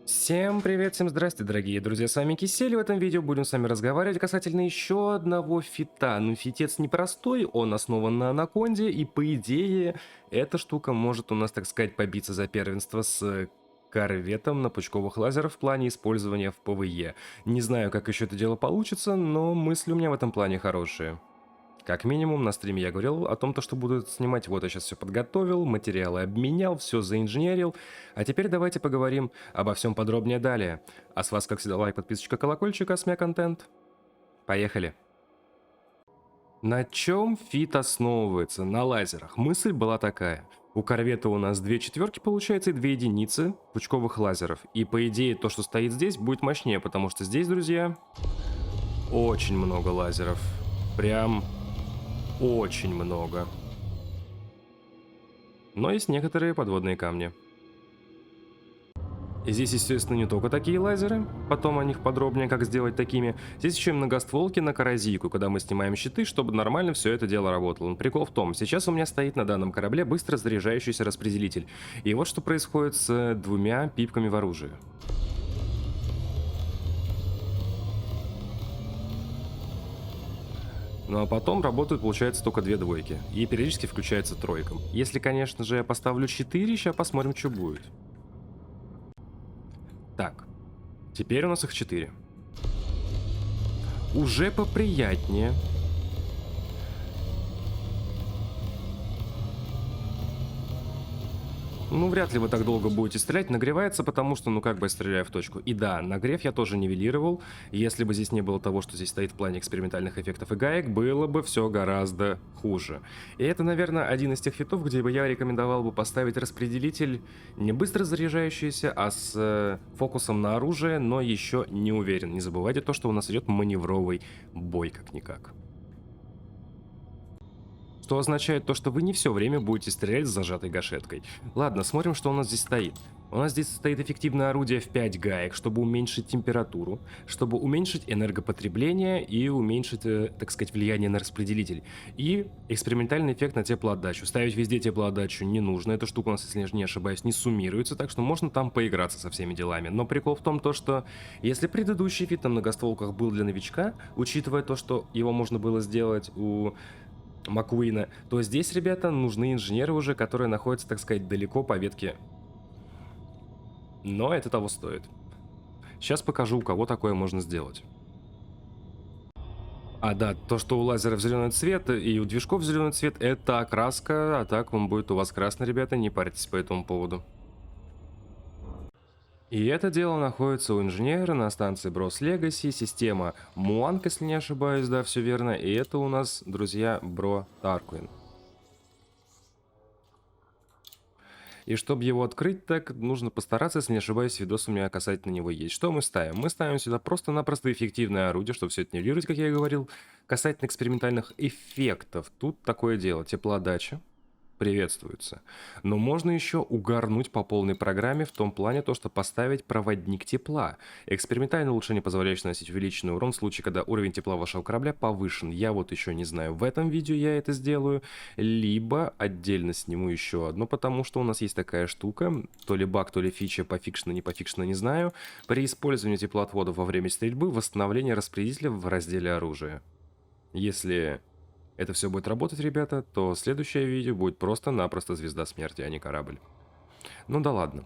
Всем привет, всем здрасте, дорогие друзья, с вами Кисель. В этом видео будем с вами разговаривать касательно еще одного фита. Ну, фитец непростой, он основан на анаконде, и по идее, эта штука может у нас, так сказать, побиться за первенство с корветом на пучковых лазерах в плане использования в ПВЕ. Не знаю, как еще это дело получится, но мысли у меня в этом плане хорошие. Как минимум, на стриме я говорил о том, что буду снимать. Вот я сейчас все подготовил, материалы обменял, все заинженерил. А теперь давайте поговорим обо всем подробнее далее. А с вас, как всегда, лайк, подписочка, колокольчик, АСМЯ контент. Поехали. На чем фит основывается? На лазерах. Мысль была такая. У корвета у нас 2 четверки получается и 2 единицы пучковых лазеров. И по идее то, что стоит здесь, будет мощнее, потому что здесь, друзья, очень много лазеров. Прям очень много. Но есть некоторые подводные камни. И здесь, естественно, не только такие лазеры, потом о них подробнее, как сделать такими. Здесь еще и многостволки на коррозийку, когда мы снимаем щиты, чтобы нормально все это дело работало. Но прикол в том, сейчас у меня стоит на данном корабле быстро заряжающийся распределитель. И вот что происходит с 2 пипками в оружии. Ну а потом работают, получается, только 2 двойки. И периодически включается тройка. Если, конечно же, я поставлю 4, сейчас посмотрим, что будет. Так, теперь у нас их 4. Уже поприятнее. Ну, вряд ли вы так долго будете стрелять. Нагревается, потому что, ну, как бы я стреляю в точку. И да, нагрев я тоже нивелировал. Если бы здесь не было того, что здесь стоит в плане экспериментальных эффектов и гаек, было бы все гораздо хуже. И это, наверное, один из тех фитов, где бы я рекомендовал бы поставить распределитель не быстро заряжающийся, а с фокусом на оружие, но еще не уверен. Не забывайте то, что у нас идет маневровый бой, как-никак. Что означает то, что вы не все время будете стрелять с зажатой гашеткой. Ладно, смотрим, что у нас здесь стоит. У нас здесь стоит эффективное орудие в 5 гаек, чтобы уменьшить температуру, чтобы уменьшить энергопотребление и уменьшить, так сказать, влияние на распределитель. И экспериментальный эффект на теплоотдачу. Ставить везде теплоотдачу не нужно. Эта штука у нас, если я не ошибаюсь, не суммируется, так что можно там поиграться со всеми делами. Но прикол в том, то, что если предыдущий фит на многостволках был для новичка, учитывая то, что его можно было сделать у Маккуина, то здесь, ребята, нужны инженеры уже, которые находятся, так сказать, далеко по ветке. Но это того стоит. Сейчас покажу, у кого такое можно сделать. А, да, то, что у лазеров зеленый цвет и у движков зеленый цвет, это окраска, а так он будет у вас красный, ребята, не парьтесь по этому поводу. И это дело находится у инженера на станции Брос Легаси, система Муанг, если не ошибаюсь, да, все верно. И это у нас, друзья, Бро Тарквин. И чтобы его открыть, так нужно постараться, если не ошибаюсь, видос у меня касательно него есть. Что мы ставим? Мы ставим сюда просто-напросто эффективное орудие, чтобы все это нивелировать, как я и говорил. Касательно экспериментальных эффектов, тут такое дело, теплоотдача приветствуется. Но можно еще угарнуть по полной программе в том плане, то, что поставить проводник тепла. Экспериментальное улучшение, позволяющее наносить увеличенный урон в случае, когда уровень тепла вашего корабля повышен. Я вот еще не знаю, в этом видео я это сделаю, либо отдельно сниму еще одно, потому что у нас есть такая штука, то ли баг, то ли фича, пофикшена, не пофикшена, не знаю. При использовании теплоотводов во время стрельбы восстановление распределителя в разделе оружия. Если это все будет работать, ребята, то следующее видео будет просто-напросто звезда смерти, а не корабль. Ну да ладно.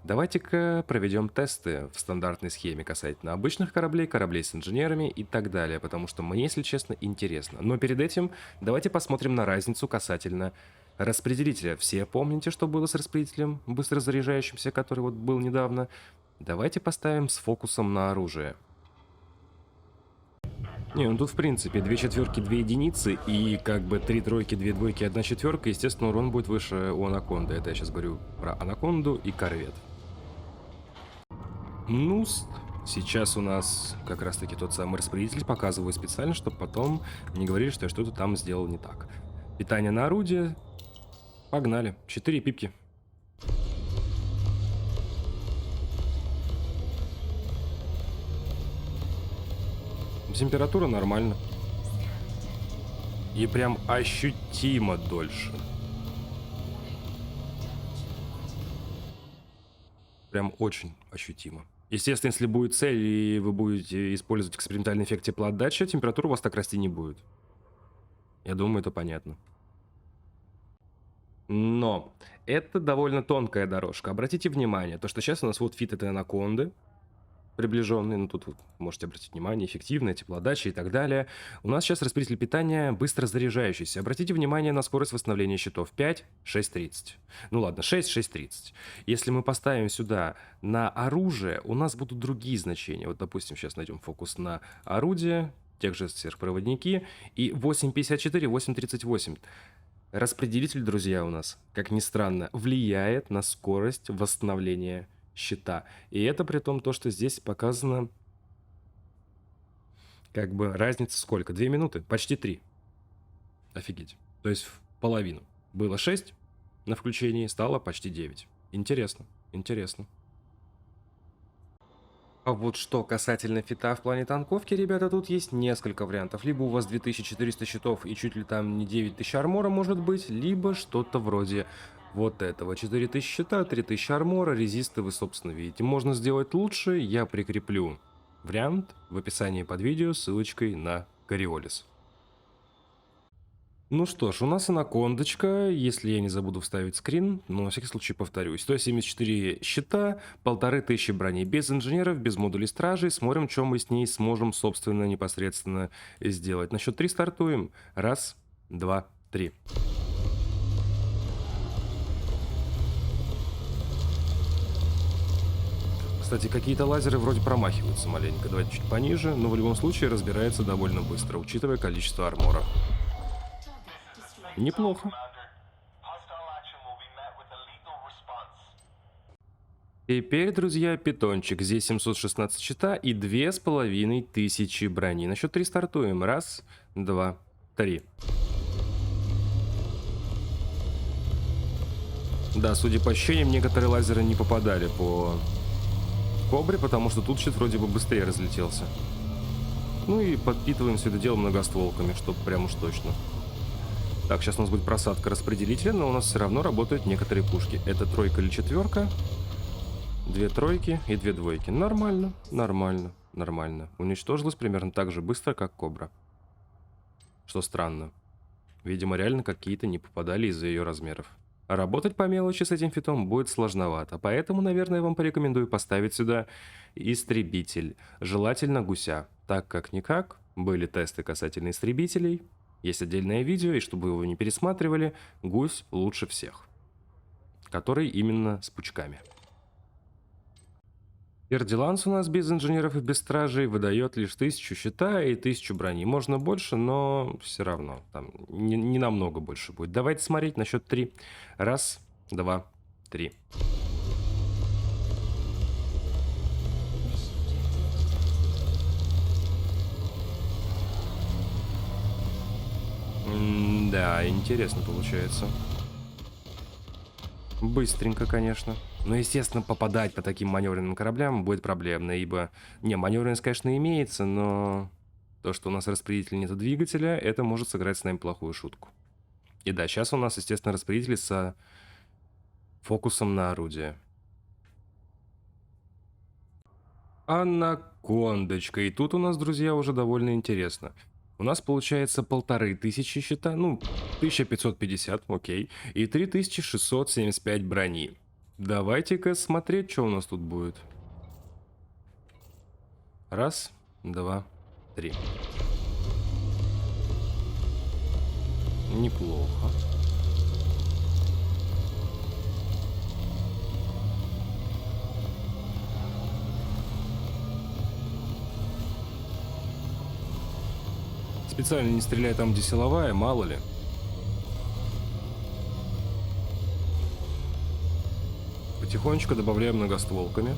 Давайте-ка проведем тесты в стандартной схеме касательно обычных кораблей, кораблей с инженерами и так далее, потому что мне, если честно, интересно. Но перед этим давайте посмотрим на разницу касательно распределителя. Все помните, что было с распределителем быстро заряжающимся, который вот был недавно? Давайте поставим с фокусом на оружие. Не, ну тут в принципе 2 четверки, 2 единицы и как бы 3 тройки, 2 двойки, 1 четверка, естественно, урон будет выше у Анаконды. Это я сейчас говорю про Анаконду и корвет. Ну, сейчас у нас как раз таки тот самый распределитель, показываю специально, чтобы потом не говорили, что я что-то там сделал не так. Питание на орудие. Погнали. 4 пипки. Температура нормально. И прям ощутимо дольше. Прям очень ощутимо. Естественно, если будет цель, и вы будете использовать экспериментальный эффект теплоотдачи, температура у вас так расти не будет. Я думаю, это понятно. Но это довольно тонкая дорожка. Обратите внимание, то, что сейчас у нас вот фит этой анаконды, приближенный, ну тут вот можете обратить внимание, эффективная теплоотдача и так далее. У нас сейчас распределитель питания быстро заряжающийся. Обратите внимание на скорость восстановления щитов 5, 6.30. Ну ладно, 6, 6.30. Если мы поставим сюда на оружие, у нас будут другие значения. Вот, допустим, сейчас найдем фокус на орудие, тех же сверхпроводники, и 8.54, 8.38. Распределитель, друзья, у нас, как ни странно, влияет на скорость восстановления щита. И это при том, то, что здесь показано, как бы, разница сколько? 2 минуты? Почти 3. Офигеть. То есть в половину. Было 6 на включении, стало почти 9. Интересно, интересно. А вот что касательно фита в плане танковки, ребята, тут есть несколько вариантов. Либо у вас 2400 щитов и чуть ли там не 9000 армора может быть, либо что-то вроде вот этого. 4000 щита, 3000 армора, резисты вы, собственно, видите. Можно сделать лучше, я прикреплю вариант в описании под видео с ссылочкой на Кориолис. Ну что ж, у нас анакондочка, если я не забуду вставить скрин, но на всякий случай повторюсь. 174 щита, 1500 брони, без инженеров, без модулей стражей. Смотрим, что мы с ней сможем, собственно, непосредственно сделать. На счет 3 стартуем. Раз, два, три. Кстати, какие-то лазеры вроде промахиваются маленько. Давайте чуть пониже, но в любом случае разбирается довольно быстро, учитывая количество армора. Неплохо. Теперь, друзья, питончик. Здесь 716 щита и 2500 брони. На счет 3 стартуем. Раз, два, три. Да, судя по ощущениям, некоторые лазеры не попадали по Кобре, потому что тут щит вроде бы быстрее разлетелся. Ну и подпитываем все это дело многостволками, чтобы прям уж точно. Так, сейчас у нас будет просадка распределителя, но у нас все равно работают некоторые пушки. Это тройка или четверка. 2 тройки и 2 двойки. Нормально, нормально, нормально. Уничтожилась примерно так же быстро, как Кобра. Что странно. Видимо, реально какие-то не попадали из-за ее размеров. А работать по мелочи с этим фитом будет сложновато. Поэтому, наверное, я вам порекомендую поставить сюда истребитель. Желательно гуся. Так как-никак, были тесты касательно истребителей. Есть отдельное видео, и чтобы вы его не пересматривали, гусь лучше всех. Который именно с пучками. Эрдиланс у нас без инженеров и без стражей выдает лишь 1000 щита и 1000 брони. Можно больше, но все равно. Там не намного больше будет. Давайте смотреть на счет 3. Раз, два, три. Да, интересно получается. Быстренько, конечно. Но, естественно, попадать по таким маневренным кораблям будет проблемно, ибо... Не, маневренность, конечно, имеется, но... То, что у нас распределитель нет двигателя, это может сыграть с нами плохую шутку. И да, сейчас у нас, естественно, распределитель с фокусом на орудие. Анакондочка. И тут у нас, друзья, уже довольно интересно. У нас получается 1500 щита, ну, 1550, окей, и 3675 брони. Давайте-ка смотреть, что у нас тут будет. Раз, два, три. Неплохо. Специально не стреляй там, где силовая, мало ли. Потихонечку добавляем многостволками.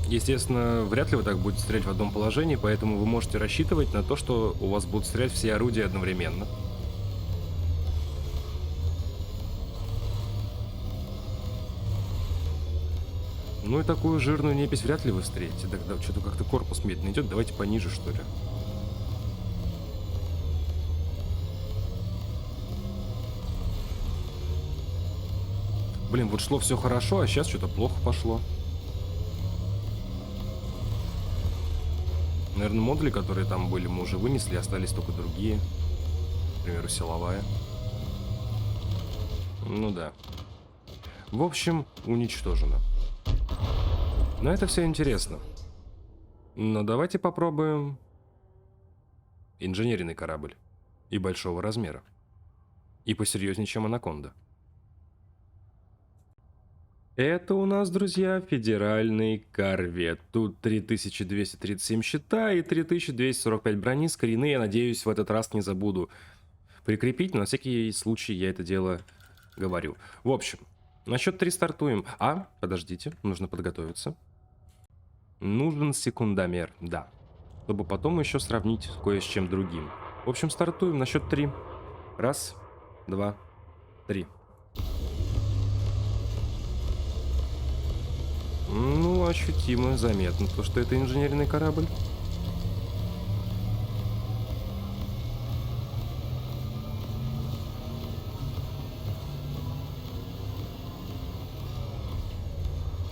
Естественно, вряд ли вы так будете стрелять в одном положении, поэтому вы можете рассчитывать на то, что у вас будут стрелять все орудия одновременно. Ну и такую жирную непись вряд ли вы встретите. Тогда что-то как-то корпус медленно идет. Давайте пониже, что ли. Блин, вот шло все хорошо, а сейчас что-то плохо пошло. Наверное, модули, которые там были, мы уже вынесли, остались только другие. К примеру, силовая. Ну да. В общем, уничтожено. Но это все интересно. Но давайте попробуем инженерный корабль. И большого размера. И посерьезнее, чем Анаконда. Это у нас, друзья, федеральный корвет. Тут 3237 щита и 3245 брони. Скрины, я надеюсь, в этот раз не забуду прикрепить. Но на всякий случай я это дело говорю. В общем, на счет 3 стартуем. Подождите, нужно подготовиться. Нужен секундомер, да. Чтобы потом еще сравнить кое с чем другим. В общем, стартуем на счет 3. Раз, два, три. Ну, ощутимо, заметно, то, что это инженерный корабль.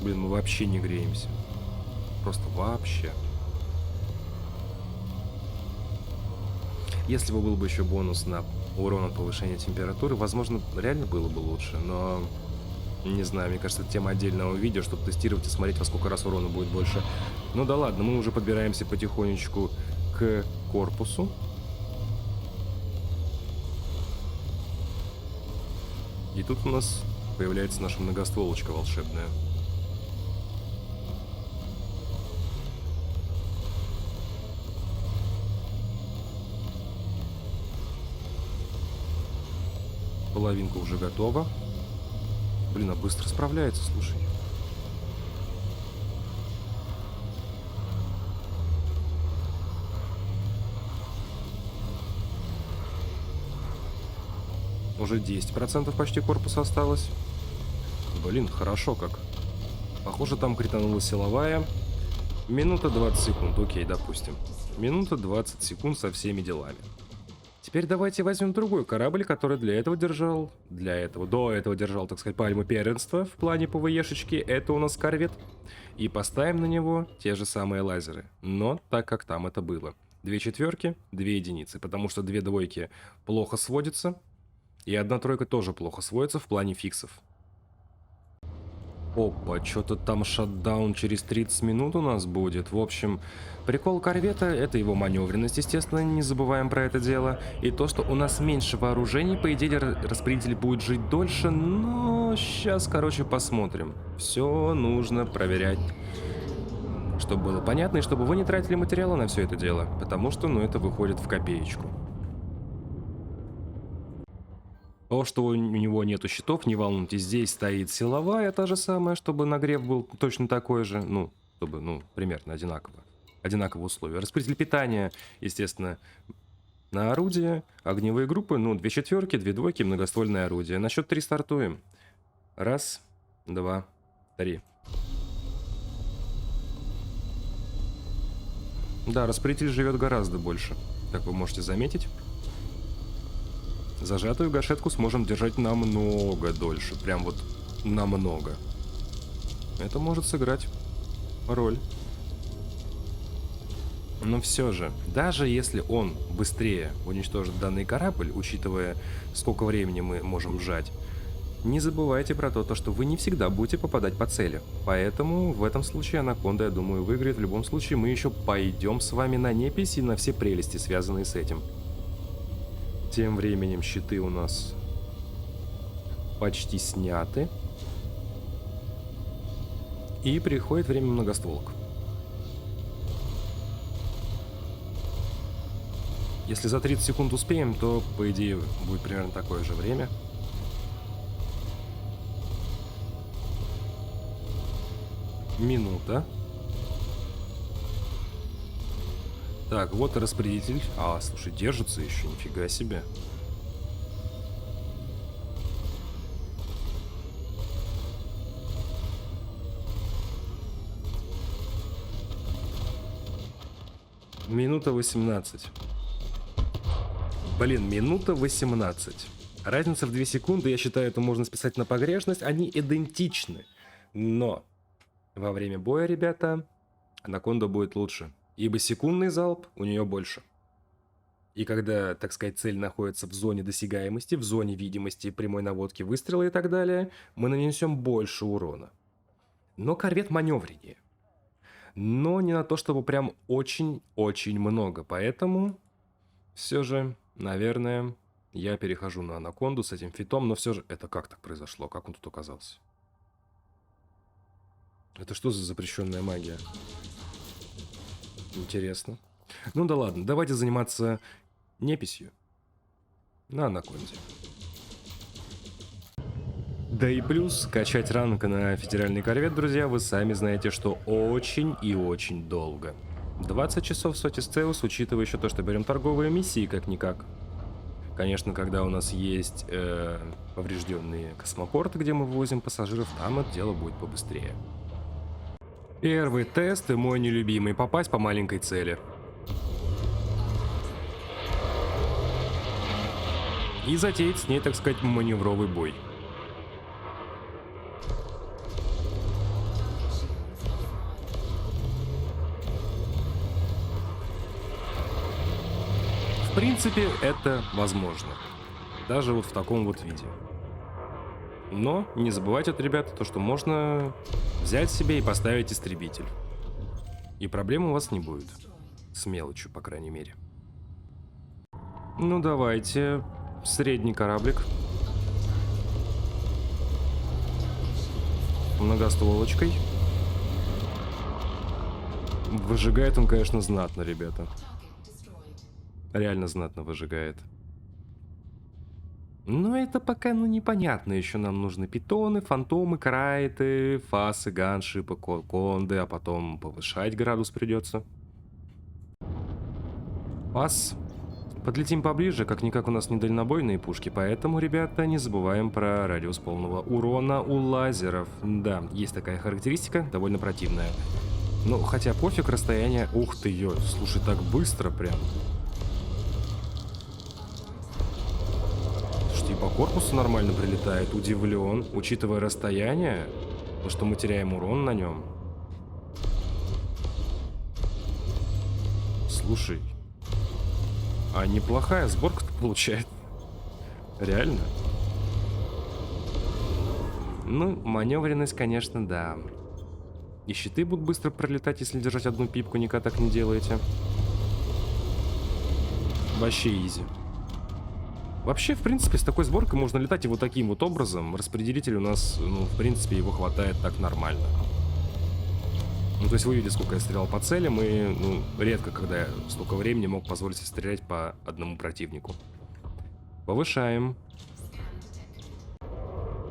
Блин, мы вообще не греемся. Просто вообще. Если бы был бы еще бонус на урон от повышения температуры, возможно, реально было бы лучше, но... Не знаю, мне кажется, это тема отдельного видео, чтобы тестировать и смотреть, во сколько раз урона будет больше. Ну да ладно, мы уже подбираемся потихонечку к корпусу. И тут у нас появляется наша многостволочка волшебная. Половинка уже готова. Блин, а быстро справляется, слушай. Уже 10% почти корпуса осталось. Блин, хорошо как. Похоже, там кританула силовая. Минута 20 секунд, окей, допустим. Минута 20 секунд со всеми делами. Теперь давайте возьмем другой корабль, который до этого держал, так сказать, пальму первенства в плане ПВЕшечки. Это у нас корвет. И поставим на него те же самые лазеры. Но так, как там это было. 2 четверки, 2 единицы. Потому что 2 двойки плохо сводятся. И 1 тройка тоже плохо сводится в плане фиксов. Опа, что-то там шатдаун через 30 минут у нас будет. В общем, прикол корвета — это его маневренность, естественно, не забываем про это дело. И то, что у нас меньше вооружений, по идее, распределитель будет жить дольше, но сейчас, короче, посмотрим. Все нужно проверять, чтобы было понятно, и чтобы вы не тратили материала на все это дело, потому что, это выходит в копеечку. То, что у него нету щитов, не волнуйтесь, здесь стоит силовая, та же самая, чтобы нагрев был точно такой же, чтобы, примерно одинаково. Одинаковые условия. Распределитель питания, естественно, на орудие, огневые группы, 2 четверки, 2 двойки, многоствольное орудие. На счет 3 стартуем. Раз, два, три. Да, распределитель живет гораздо больше, как вы можете заметить. Зажатую гашетку сможем держать намного дольше. Прям вот намного. Это может сыграть роль. Но все же, даже если он быстрее уничтожит данный корабль, учитывая, сколько времени мы можем сжать, не забывайте про то, что вы не всегда будете попадать по цели. Поэтому в этом случае Анаконда, я думаю, выиграет. В любом случае, мы еще пойдем с вами на непись и на все прелести, связанные с этим. Тем временем щиты у нас почти сняты. И приходит время многостволок. Если за 30 секунд успеем, то, по идее, будет примерно такое же время. Минута. Так, вот и распределитель. Слушай, держится еще, нифига себе. Минута 18. Блин, минута 18. Разница в 2 секунды, я считаю, это можно списать на погрешность. Они идентичны. Но во время боя, ребята, Анаконда будет лучше. Ибо секундный залп у нее больше. И когда, так сказать, цель находится в зоне досягаемости, в зоне видимости, прямой наводки выстрела и так далее, мы нанесем больше урона. Но корвет маневреннее. Но не на то, чтобы прям очень-очень много. Поэтому все же, наверное, я перехожу на Анаконду с этим фитом. Но все же, это как так произошло? Как он тут оказался? Это что за запрещенная магия? Интересно. Ну да ладно, давайте заниматься неписью на Анаконде. Да и плюс, качать ранг на федеральный корвет, друзья, вы сами знаете, что очень и очень долго. 20 часов Сотис Цеус, учитывая еще то, что берем торговые миссии, как-никак. Конечно, когда у нас есть поврежденные космопорты, где мы вывозим пассажиров, там это дело будет побыстрее. Первый тест и мой нелюбимый — попасть по маленькой цели. И затеять с ней, так сказать, маневровый бой. В принципе, это возможно. Даже вот в таком вот виде. Но не забывайте, ребята, то, что можно взять себе и поставить истребитель. И проблем у вас не будет. С мелочью, по крайней мере. Ну, давайте. Средний кораблик. Многостволочкой. Выжигает он, конечно, знатно, ребята. Реально знатно выжигает. Но это пока, ну, непонятно. Еще нам нужны питоны, фантомы, крайты, фасы, ганшипы, конды, а потом повышать градус придется. Фас. Подлетим поближе, как-никак у нас не дальнобойные пушки, поэтому, ребята, не забываем про радиус полного урона у лазеров. Да, есть такая характеристика, довольно противная. Ну, хотя пофиг, расстояние... Ух ты, ё, слушай, так быстро прям. Слушайте, и по корпусу нормально прилетает, удивлен, учитывая расстояние, то, что мы теряем урон на нем. Слушай, а неплохая сборка-то получается. Реально. Ну, маневренность, конечно, да. И щиты будут быстро пролетать, если держать одну пипку, никак так не делаете. Вообще изи. Вообще, в принципе, с такой сборкой можно летать и вот таким вот образом. Распределитель у нас, ну, в принципе, его хватает так нормально. Ну, то есть вы видите, сколько я стрелял по целям, и, ну, редко, когда я столько времени мог позволить себе стрелять по одному противнику. Повышаем.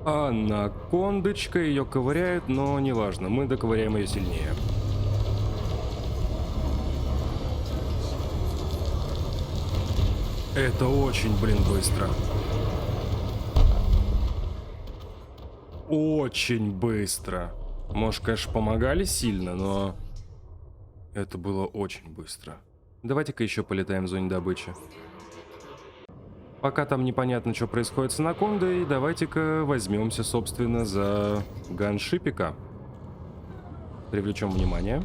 Анакондочка, ее ковыряют, но неважно, мы доковыряем ее сильнее. Это очень, блин, быстро. Очень быстро. Может, конечно, помогали сильно, но это было очень быстро. Давайте-ка еще полетаем в зоне добычи. Пока там непонятно, что происходит с Анакондой, давайте-ка возьмемся, собственно, за ганшипика. Привлечем внимание.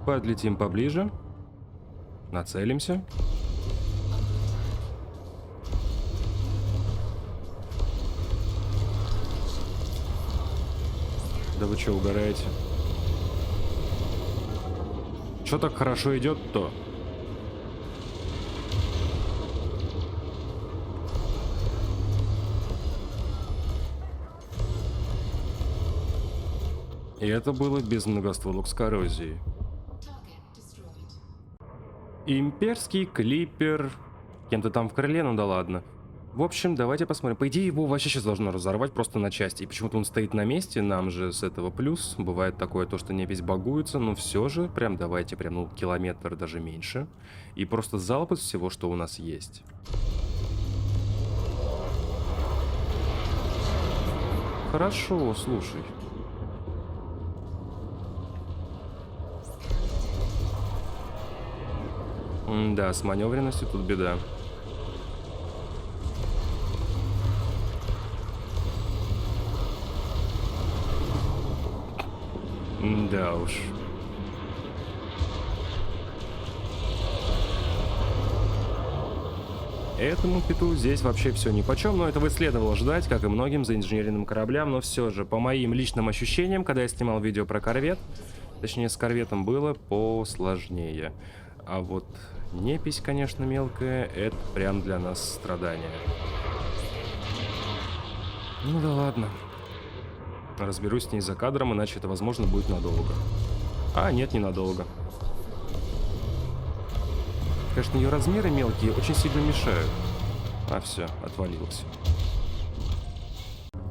Подлетим поближе. Нацелимся. Да вы что, угораете? Что так хорошо идет-то? И это было без многостволок с коррозией. Имперский клипер. Кем-то там в крыле, ну да ладно. В общем, давайте посмотрим. По идее, его вообще сейчас должно разорвать просто на части. И почему-то он стоит на месте, нам же с этого плюс. Бывает такое, то, что непись багуется, но все же, прям давайте, прям, ну, километр, даже меньше. И просто залп из всего, что у нас есть. Хорошо, слушай. Да, с маневренностью тут беда. Да уж. Этому киту здесь вообще все нипочем, но этого и следовало ждать, как и многим заинженеренным кораблям, но все же, по моим личным ощущениям, когда я снимал видео про корвет, точнее с корветом было посложнее. А вот непись, конечно, мелкая, это прям для нас страдание. Ну да ладно. Разберусь с ней за кадром, иначе это, возможно, будет надолго. А, нет, ненадолго. Конечно, ее размеры мелкие очень сильно мешают. А, все, отвалилось.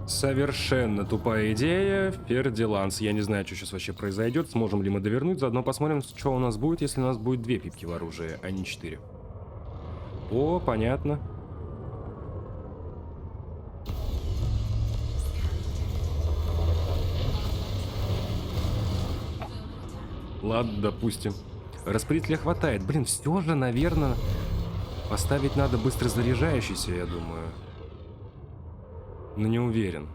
Совершенно тупая идея. Фердиланс. Я не знаю, что сейчас вообще произойдет. Сможем ли мы довернуть. Заодно посмотрим, что у нас будет, если у нас будет 2 пипки в оружии, а не 4. О, понятно. Ладно, допустим. Распределителя хватает. Блин, все же, наверное, поставить надо быстро заряжающийся, я думаю. Но не уверен.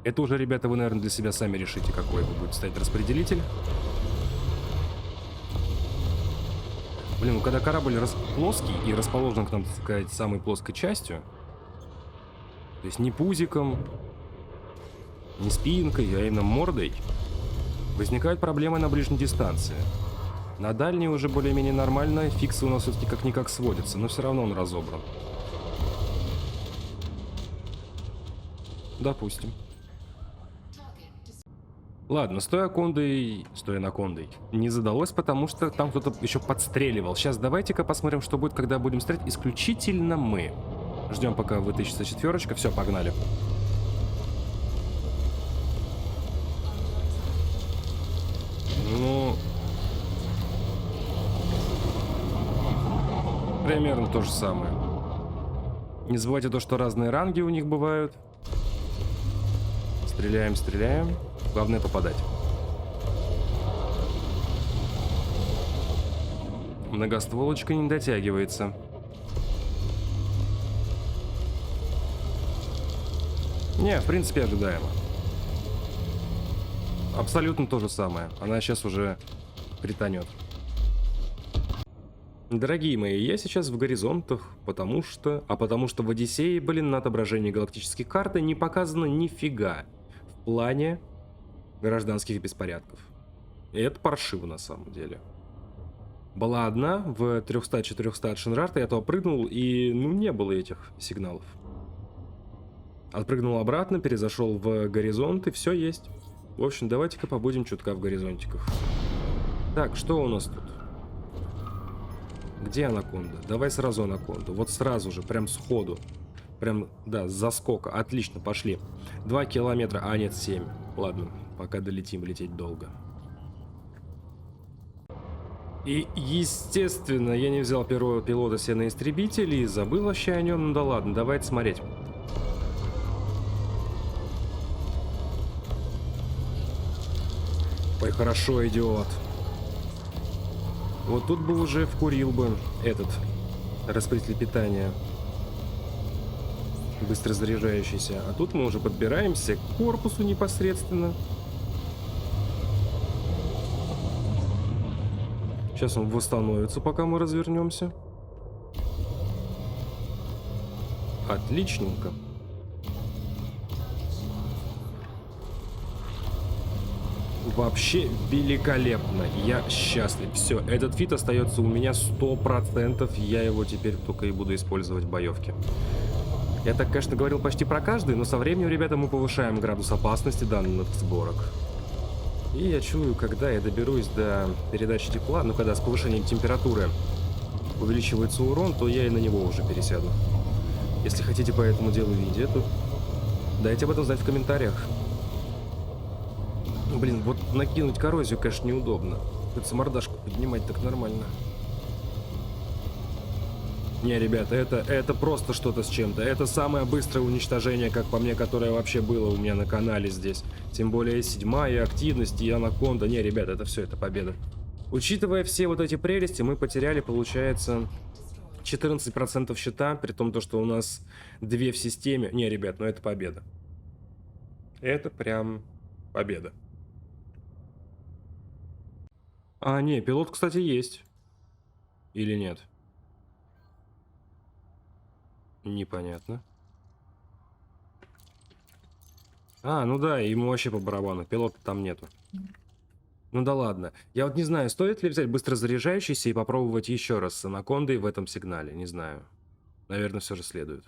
Это уже, ребята, вы, наверное, для себя сами решите, какой вы будете ставить распределитель. Блин, ну когда корабль плоский и расположен к нам, так сказать, самой плоской частью, то есть не пузиком, не спинкой, а именно мордой, возникают проблемы на ближней дистанции. На дальней уже более-менее нормально, фиксы у нас все-таки как-никак сводятся, но все равно он разобран. Допустим. Ладно, стоя на кондой не задалось, потому что там кто-то еще подстреливал. Сейчас давайте-ка посмотрим, что будет, когда будем стрелять исключительно мы. Ждем, пока вытащится четверочка. Все, погнали. Ну... Примерно то же самое. Не забывайте то, что разные ранги у них бывают. Стреляем, стреляем. Главное попадать. Многостволочка не дотягивается. Не, в принципе, ожидаемо. Абсолютно то же самое. Она сейчас уже притонет. Дорогие мои, я сейчас в горизонтах, потому что в Одиссее, блин, на отображении галактических карт не показано нифига в плане гражданских беспорядков. И это паршиво на самом деле. Была одна в 300-400 от Шинрарта, я туда прыгнул, и ну не было этих сигналов. Отпрыгнул обратно, перезашел в горизонт, и все есть. В общем, давайте-ка побудем чутка в горизонтиках. Так, что у нас тут? Где анаконда? Давай сразу анаконду. Вот сразу же, прям сходу. Прям, да, с заскока. Отлично, пошли. 2 километра, а нет, 7. Ладно, пока долетим, лететь долго. И, естественно, я не взял первого пилота себе на истребитель и забыл вообще о нем. Ну да ладно, давайте смотреть. Ой, хорошо, идиот. Вот тут бы уже вкурил бы этот распределитель питания. Быстро заряжающийся. А тут мы уже подбираемся к корпусу непосредственно. Сейчас он восстановится, пока мы развернемся. Отличненько. Вообще великолепно. Я счастлив. Все, этот фит остается у меня 100%. Я его теперь только и буду использовать в боевке. Я так, конечно, говорил почти про каждый, но со временем, ребята, мы повышаем градус опасности данных сборок. И я чую, когда я доберусь до передачи тепла, ну, когда с повышением температуры увеличивается урон, то я и на него уже пересяду. Если хотите по этому делу видео, то дайте об этом знать в комментариях. Блин, вот накинуть коррозию, конечно, неудобно. Придется мордашку поднимать так нормально. Не, ребята, это просто что-то с чем-то. Это самое быстрое уничтожение, как по мне, которое вообще было у меня на канале здесь. Тем более 7-я активность и анаконда. Не, ребята, это все, это победа. Учитывая все вот эти прелести, мы потеряли, получается, 14% счета, при том, то, что у нас 2 в системе. Не, ребят, ну это победа. Это прям победа. А, не, пилот, кстати, есть. Или нет? Непонятно. А, ну да, ему вообще по барабану. Пилота там нету. Ну да ладно. Я вот не знаю, стоит ли взять быстро заряжающийся и попробовать еще раз с анакондой в этом сигнале. Не знаю. Наверное, все же следует.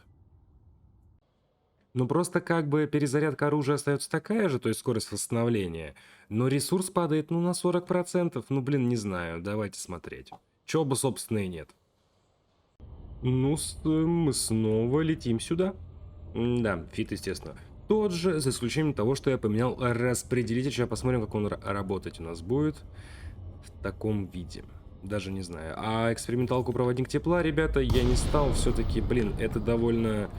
Ну просто как бы перезарядка оружия остается такая же, то есть скорость восстановления. Но ресурс падает, ну, на 40%. Ну, блин, не знаю. Давайте смотреть. Чего бы, собственно, и нет. Ну, мы снова летим сюда. Да, фит, естественно. Тот же, за исключением того, что я поменял распределитель. Сейчас посмотрим, как он работать у нас будет в таком виде. Даже не знаю. А эксперименталку проводник тепла, ребята, я не стал. Все-таки, блин, это довольно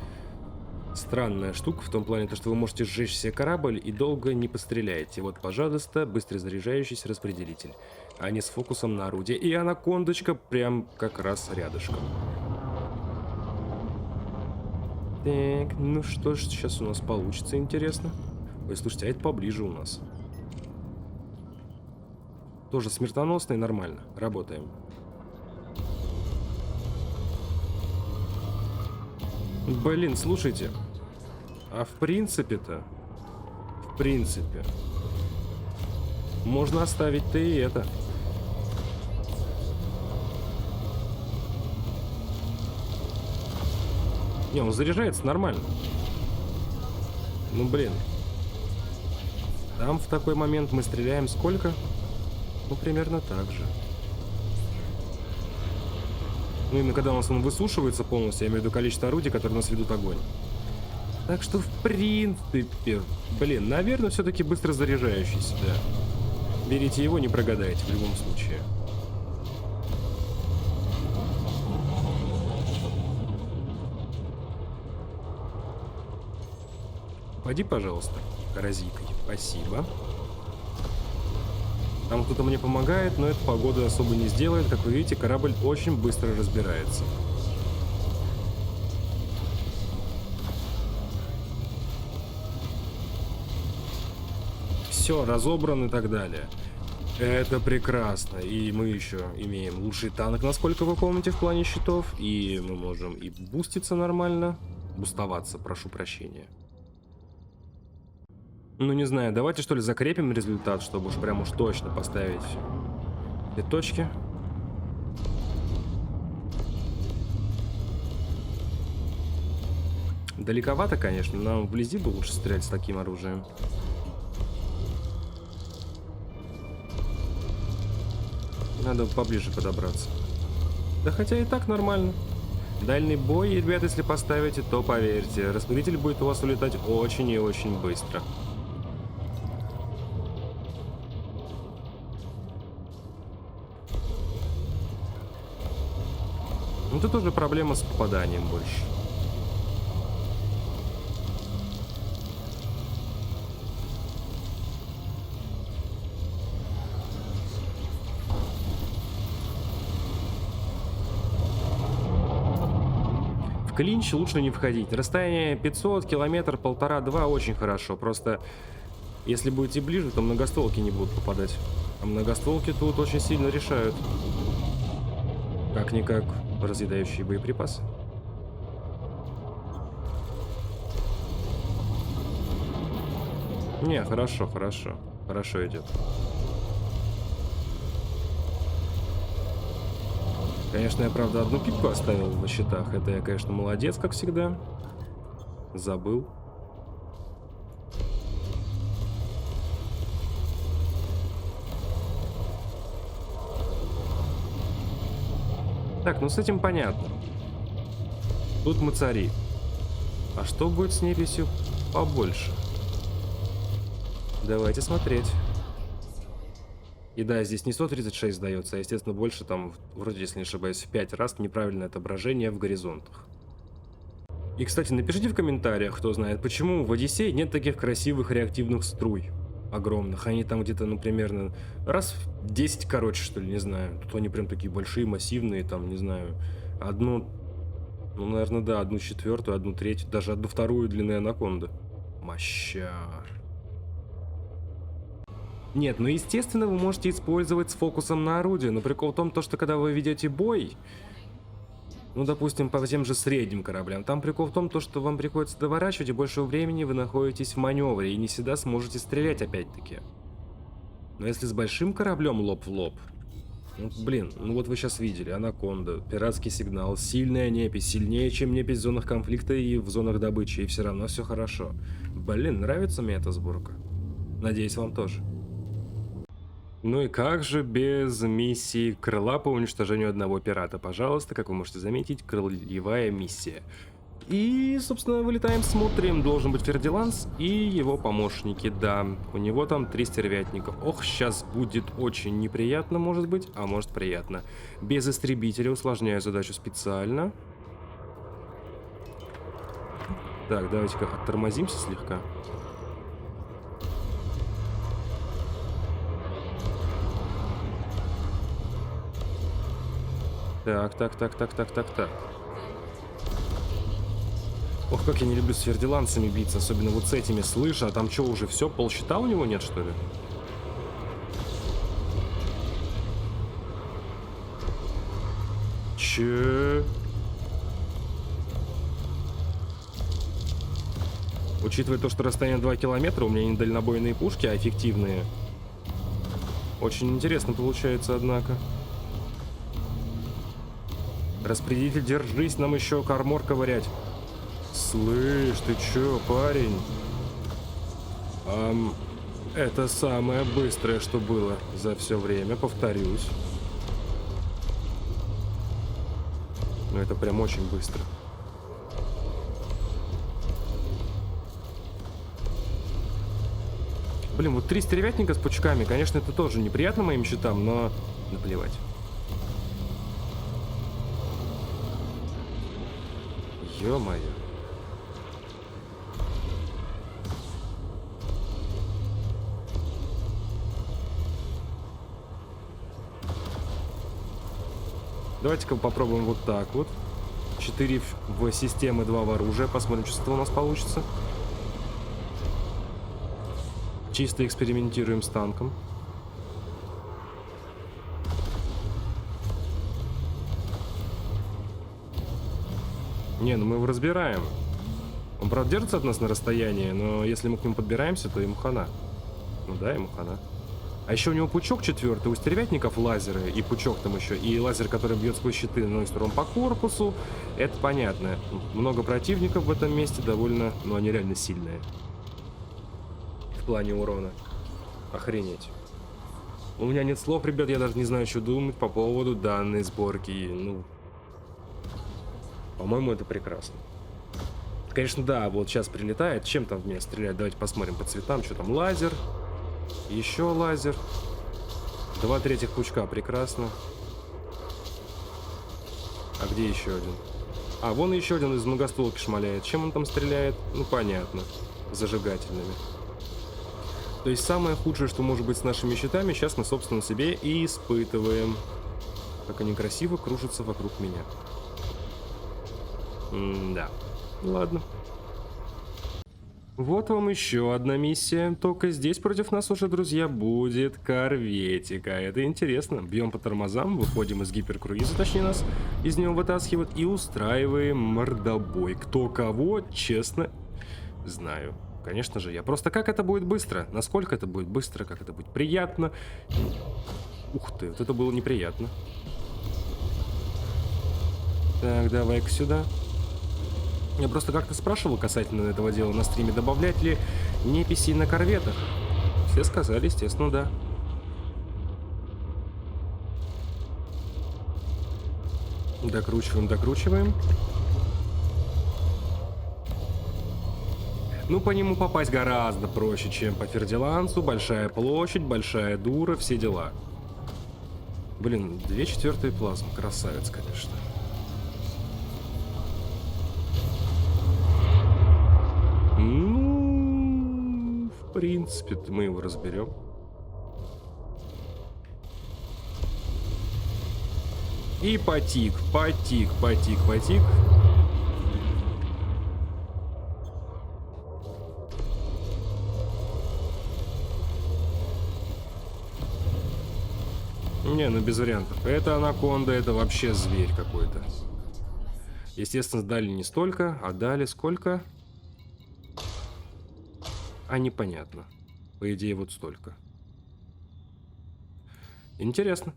странная штука. В том плане, то, что вы можете сжечь себе корабль и долго не постреляете. Вот, пожалуйста, быстро заряжающийся распределитель. А не с фокусом на орудие. И анакондочка прям как раз рядышком. Так, ну что ж, сейчас у нас получится, интересно. Ой, слушайте, а это поближе у нас. Тоже смертоносный, нормально. Работаем. Блин, слушайте. А в принципе-то... В принципе... Можно оставить-то и это. Не, он заряжается нормально. Ну, блин. Там в такой момент мы стреляем сколько? Ну, примерно так же. Ну, именно когда у нас он высушивается полностью, я имею в виду количество орудий, которые у нас ведут огонь. Так что, в принципе... Блин, наверное, все-таки быстро заряжающийся, да. Берите его, не прогадаете в любом случае. Пойди, пожалуйста, разикой. Спасибо. Там кто-то мне помогает, но эта погода особо не сделает. Как вы видите, корабль очень быстро разбирается. Все, разобран и так далее. Это прекрасно. И мы еще имеем лучший танк, насколько вы помните, в плане щитов. И мы можем и буститься нормально. Бустоваться, прошу прощения. Ну, не знаю, давайте что ли закрепим результат, чтобы уж прям уж точно поставить все точки. Далековато, конечно, нам вблизи бы лучше стрелять с таким оружием. Надо поближе подобраться. Да хотя и так нормально. Дальний бой, ребят, если поставите, то поверьте, распределитель будет у вас улетать очень и очень быстро. Ну тут уже проблема с попаданием больше. В клинч лучше не входить. Расстояние 500, километр, полтора-два очень хорошо. Просто если будете ближе, то многостволки не будут попадать. А многостволки тут очень сильно решают. Как-никак разъедающие боеприпасы. Не, хорошо, хорошо. Хорошо идет. Конечно, я, правда, одну пипку оставил на счетах. Это я, конечно, молодец, как всегда. Забыл. Так, ну с этим понятно. Тут мы цари. А что будет с неписью побольше? Давайте смотреть. И да, здесь не 136 дается, а, естественно, больше там, вроде, если не ошибаюсь, в 5 раз неправильное отображение в горизонтах. И, кстати, напишите в комментариях, кто знает, почему в Одиссее нет таких красивых реактивных струй. огромных. Они там где-то, ну, примерно раз в 10 короче, что ли, не знаю. Тут они прям такие большие, массивные, там, не знаю, одну, ну, наверное, да, 1/4, 1/3, даже 1/2 длины анаконды. Моща. Нет, ну, естественно, вы можете использовать с фокусом на орудие, но прикол в том, то, что когда вы ведете бой, ну, допустим, по тем же средним кораблям, там прикол в том, то, что вам приходится доворачивать, и больше времени вы находитесь в маневре, и не всегда сможете стрелять опять-таки. Но если с большим кораблем лоб в лоб, ну, блин, ну вот вы сейчас видели, Анаконда, пиратский сигнал, сильная непись, сильнее, чем непись в зонах конфликта и в зонах добычи, и все равно все хорошо. Блин, нравится мне эта сборка. Надеюсь, вам тоже. Ну и как же без миссии крыла по уничтожению одного пирата? Пожалуйста, как вы можете заметить, крыльевая миссия. И, собственно, вылетаем, смотрим. Должен быть Фердиланс и его помощники, да. У него там 3 стервятника. Ох, сейчас будет очень неприятно, может быть, а может приятно. Без истребителя усложняю задачу специально. Так, давайте-ка оттормозимся слегка. Так. Ох, как я не люблю с фердиланцами биться, особенно вот с этими, слышь, а там что, уже все, полщита у него нет, что ли? Че? Учитывая то, что расстояние 2 километра, у меня не дальнобойные пушки, а эффективные. Очень интересно получается, однако. Распределитель, держись, нам еще армор ковырять. Слышь, ты чё, парень? Это самое быстрое, что было за все время, повторюсь. Ну, это прям очень быстро. Блин, вот 3 стервятника с пучками, конечно, это тоже неприятно моим щитам, но наплевать. Ё-моё. Давайте-ка попробуем вот так вот. 4 в системы, 2 в оружие. Посмотрим, что у нас получится. Чисто экспериментируем с танком. Не, ну мы его разбираем. Он, правда, держится от нас на расстоянии, но если мы к нему подбираемся, то ему хана. Ну да, ему хана. А еще у него пучок 4, у стервятников лазеры, и пучок там еще, и лазер, который бьет сквозь щиты, наносит урон по корпусу. Это понятно. Много противников в этом месте, довольно, ну они реально сильные. В плане урона. Охренеть. У меня нет слов, ребят, я даже не знаю, что думать по поводу данной сборки. Ну, по-моему, это прекрасно. Конечно, да, вот сейчас прилетает. Чем там в меня стреляет? Давайте посмотрим по цветам. Что там? Лазер. Еще лазер. 2 третьих пучка. Прекрасно. А где еще один? А, вон еще один из многостволки шмаляет. Чем он там стреляет? Ну, понятно. Зажигательными. То есть самое худшее, что может быть с нашими щитами, сейчас мы, собственно, себе и испытываем. Как они красиво кружатся вокруг меня. Да. Ладно. Вот вам еще одна миссия. Только здесь против нас уже, друзья, будет корветика. Это интересно. Бьем по тормозам, выходим из гиперкруиза, точнее нас из него вытаскивают, и устраиваем мордобой. Кто кого, честно, знаю. Конечно же, я просто как это будет быстро? Насколько это будет быстро? Как это будет приятно? Ух ты, вот это было неприятно. Так, давай-ка сюда. Я просто как-то спрашивал касательно этого дела на стриме, добавлять ли неписей на корветах. Все сказали, естественно, да. Докручиваем. Ну, по нему попасть гораздо проще, чем по Фердилансу. Большая площадь, большая дура, все дела. Блин, 2/4 плазмы. Красавец, конечно. Ну, в В принципе, мы его разберем. И потик. Не, ну без вариантов. Это анаконда, это вообще зверь какой-то. Естественно, дали не столько, а дали сколько? А непонятно. По идее, вот столько. Интересно.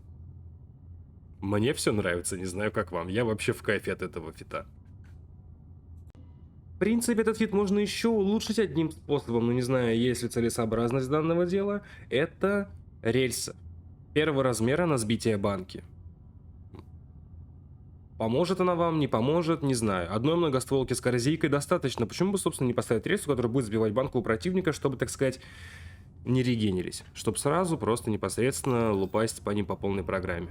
Мне все нравится, не знаю, как вам. Я вообще в кайфе от этого фита. В принципе, этот фит можно еще улучшить одним способом, но не знаю, есть ли целесообразность данного дела. Это рельса первого размера на сбитие банки. Поможет она вам, не поможет, не знаю. Одной многостволки с корзейкой достаточно. Почему бы, собственно, не поставить рельсу, которая будет сбивать банку у противника, чтобы, так сказать, не регенились? Чтобы сразу просто непосредственно лупасить по ним по полной программе.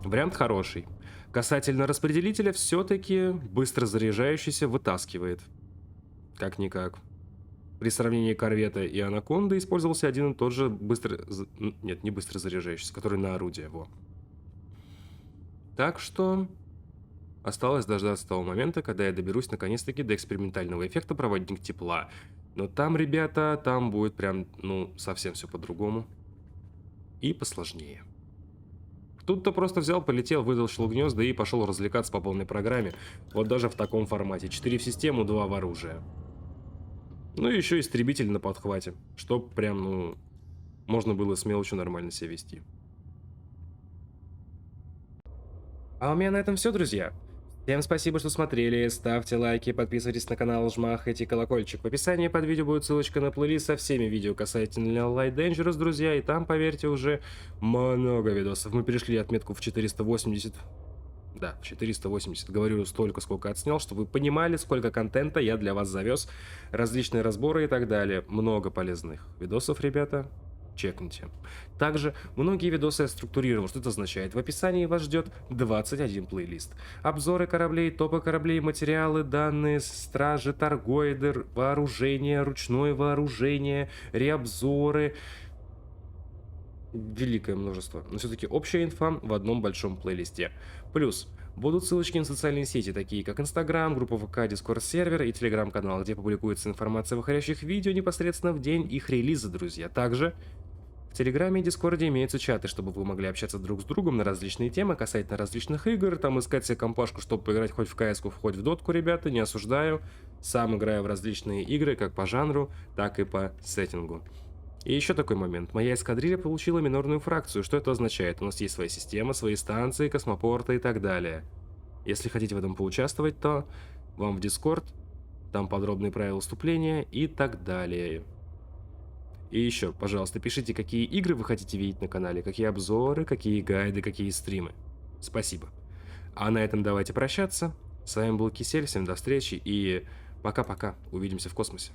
Вариант хороший. Касательно распределителя, все-таки быстро заряжающийся вытаскивает. Как-никак. При сравнении корвета и анаконды использовался один и тот же быстро... Нет, не быстро заряжающийся, который на орудие. Во. Так что... Осталось дождаться того момента, когда я доберусь наконец-таки до экспериментального эффекта проводник тепла. Но там, ребята, там будет прям, ну, совсем все по-другому. И посложнее. Тут-то просто взял, полетел, вытащил гнезда и пошел развлекаться по полной программе. Вот даже в таком формате. 4 в систему, 2 в оружие. Ну и еще истребитель на подхвате. Чтоб прям, ну, можно было с мелочью нормально себя вести. А у меня на этом все, друзья. Всем спасибо, что смотрели, ставьте лайки, подписывайтесь на канал, жмахайте колокольчик. В описании под видео будет ссылочка на плейлист со всеми видео касательно Light Dangerous, друзья, и там, поверьте, уже много видосов. Мы перешли отметку в 480. Да, в 480. Говорю столько, сколько отснял, чтобы вы понимали, сколько контента я для вас завез, различные разборы и так далее. Много полезных видосов, ребята. Чекните. Также многие видосы я структурировал. Что это означает? В описании вас ждет 21 плейлист. Обзоры кораблей, топы кораблей, материалы, данные, стражи, торгоиды, вооружение, ручное вооружение, реобзоры. Великое множество. Но все-таки общая инфа в одном большом плейлисте. Плюс будут ссылочки на социальные сети, такие как Instagram, группа ВК, Discord сервер и Telegram-канал, где публикуется информация о выходящих видео непосредственно в день их релиза, друзья. Также в Телеграме и Дискорде имеются чаты, чтобы вы могли общаться друг с другом на различные темы касательно различных игр, там искать себе компашку, чтобы поиграть хоть в КС-ку, хоть в дотку, ребята, не осуждаю. Сам играю в различные игры, как по жанру, так и по сеттингу. И еще такой момент. Моя эскадрилья получила минорную фракцию. Что это означает? У нас есть своя система, свои станции, космопорты и так далее. Если хотите в этом поучаствовать, то вам в Discord, там подробные правила вступления и так далее. И еще, пожалуйста, пишите, какие игры вы хотите видеть на канале, какие обзоры, какие гайды, какие стримы. Спасибо. А на этом давайте прощаться. С вами был Кисель, всем до встречи и пока-пока. Увидимся в космосе.